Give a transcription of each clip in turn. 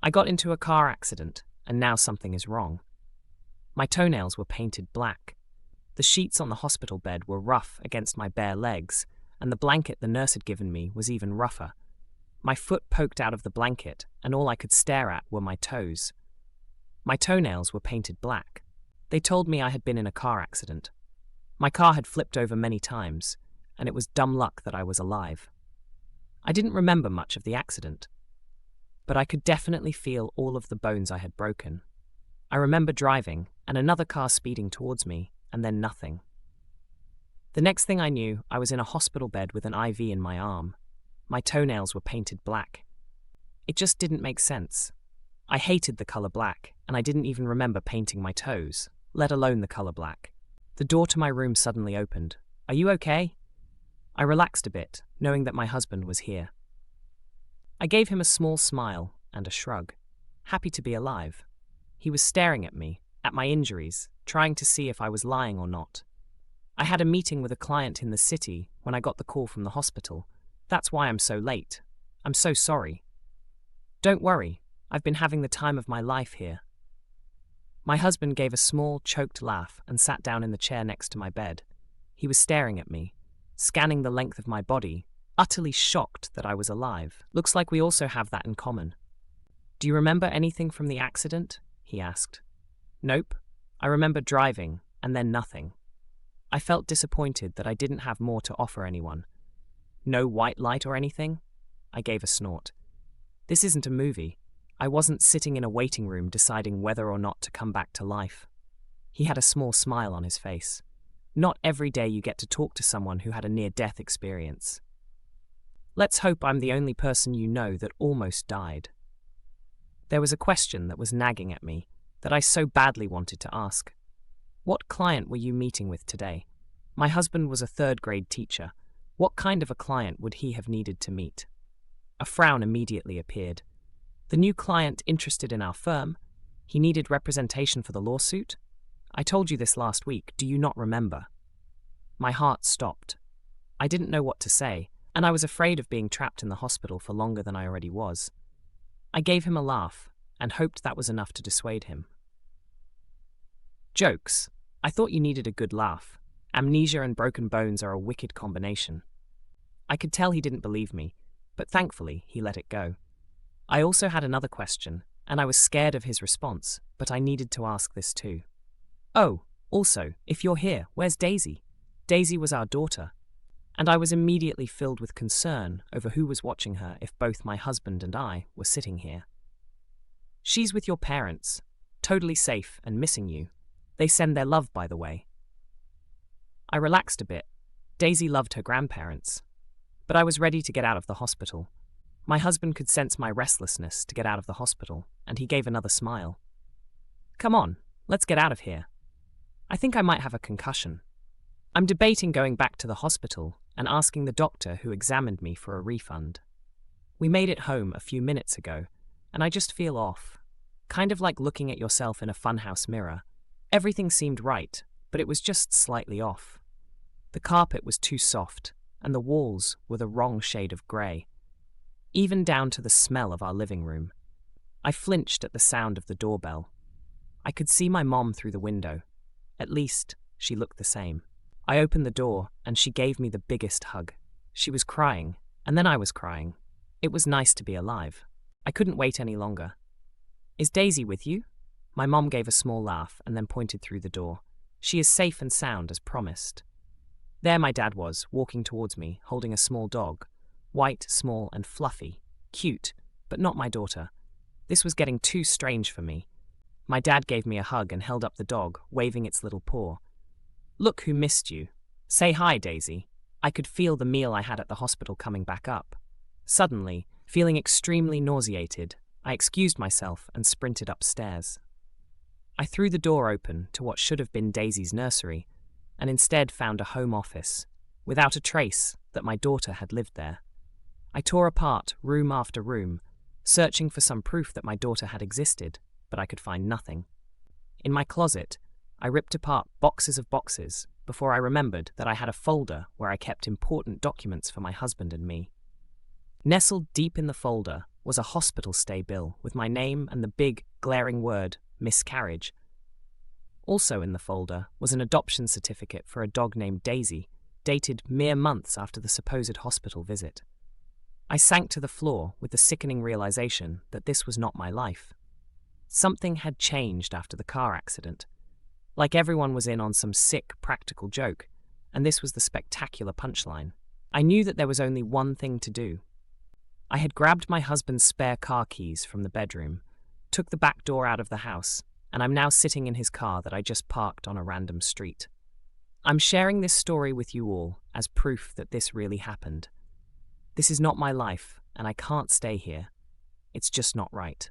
I got into a car accident, and now something is wrong. My toenails were painted black. The sheets on the hospital bed were rough against my bare legs, and the blanket the nurse had given me was even rougher. My foot poked out of the blanket, and all I could stare at were my toes. My toenails were painted black. They told me I had been in a car accident. My car had flipped over many times, and it was dumb luck that I was alive. I didn't remember much of the accident, but I could definitely feel all of the bones I had broken. I remember driving, and another car speeding towards me, and then nothing. The next thing I knew, I was in a hospital bed with an IV in my arm. My toenails were painted black. It just didn't make sense. I hated the color black, and I didn't even remember painting my toes, let alone the color black. The door to my room suddenly opened. "Are you okay?" I relaxed a bit, knowing that my husband was here. I gave him a small smile and a shrug, happy to be alive. He was staring at me, at my injuries, trying to see if I was lying or not. I had a meeting with a client in the city when I got the call from the hospital. That's why I'm so late. I'm so sorry. Don't worry, I've been having the time of my life here. My husband gave a small, choked laugh and sat down in the chair next to my bed. He was staring at me, scanning the length of my body, utterly shocked that I was alive. "Looks like we also have that in common. Do you remember anything from the accident?" he asked. "Nope. I remember driving, and then nothing." I felt disappointed that I didn't have more to offer anyone. "No white light or anything?" I gave a snort. This isn't a movie. I wasn't sitting in a waiting room deciding whether or not to come back to life. He had a small smile on his face. Not every day you get to talk to someone who had a near-death experience. Let's hope I'm the only person you know that almost died. There was a question that was nagging at me that I so badly wanted to ask. What client were you meeting with today? My husband was a third-grade teacher. What kind of a client would he have needed to meet? A frown immediately appeared. The new client interested in our firm? He needed representation for the lawsuit? I told you this last week, do you not remember? My heart stopped. I didn't know what to say, and I was afraid of being trapped in the hospital for longer than I already was. I gave him a laugh, and hoped that was enough to dissuade him. Jokes. I thought you needed a good laugh. Amnesia and broken bones are a wicked combination. I could tell he didn't believe me, but thankfully he let it go. I also had another question, and I was scared of his response, but I needed to ask this too. "Oh, also, if you're here, where's Daisy?" Daisy was our daughter, and I was immediately filled with concern over who was watching her if both my husband and I were sitting here. "She's with your parents, totally safe and missing you. They send their love, by the way." I relaxed a bit. Daisy loved her grandparents. But I was ready to get out of the hospital. My husband could sense my restlessness to get out of the hospital, and he gave another smile. "Come on, let's get out of here. I think I might have a concussion. I'm debating going back to the hospital and asking the doctor who examined me for a refund. We made it home a few minutes ago, and I just feel off. Kind of like looking at yourself in a funhouse mirror. Everything seemed right, but it was just slightly off. The carpet was too soft, and the walls were the wrong shade of grey. Even down to the smell of our living room. I flinched at the sound of the doorbell. I could see my mom through the window. At least, she looked the same. I opened the door, and she gave me the biggest hug. She was crying, and then I was crying. It was nice to be alive. I couldn't wait any longer. "Is Daisy with you?" My mom gave a small laugh and then pointed through the door. "She is safe and sound, as promised." There my dad was, walking towards me, holding a small dog. White, small, and fluffy. Cute, but not my daughter. This was getting too strange for me. My dad gave me a hug and held up the dog, waving its little paw. "Look who missed you. Say hi, Daisy." I could feel the meal I had at the hospital coming back up. Suddenly, feeling extremely nauseated, I excused myself and sprinted upstairs. I threw the door open to what should have been Daisy's nursery, and instead found a home office, without a trace that my daughter had lived there. I tore apart room after room, searching for some proof that my daughter had existed, but I could find nothing. In my closet, I ripped apart boxes of boxes before I remembered that I had a folder where I kept important documents for my husband and me. Nestled deep in the folder was a hospital stay bill with my name and the big, glaring word, miscarriage. Also in the folder was an adoption certificate for a dog named Daisy, dated mere months after the supposed hospital visit. I sank to the floor with the sickening realization that this was not my life. Something had changed after the car accident. Like everyone was in on some sick, practical joke, and this was the spectacular punchline. I knew that there was only one thing to do. I had grabbed my husband's spare car keys from the bedroom, took the back door out of the house, and I'm now sitting in his car that I just parked on a random street. I'm sharing this story with you all as proof that this really happened. This is not my life, and I can't stay here. It's just not right.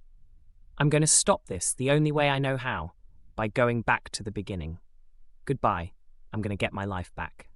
I'm going to stop this the only way I know how, by going back to the beginning. Goodbye. I'm going to get my life back.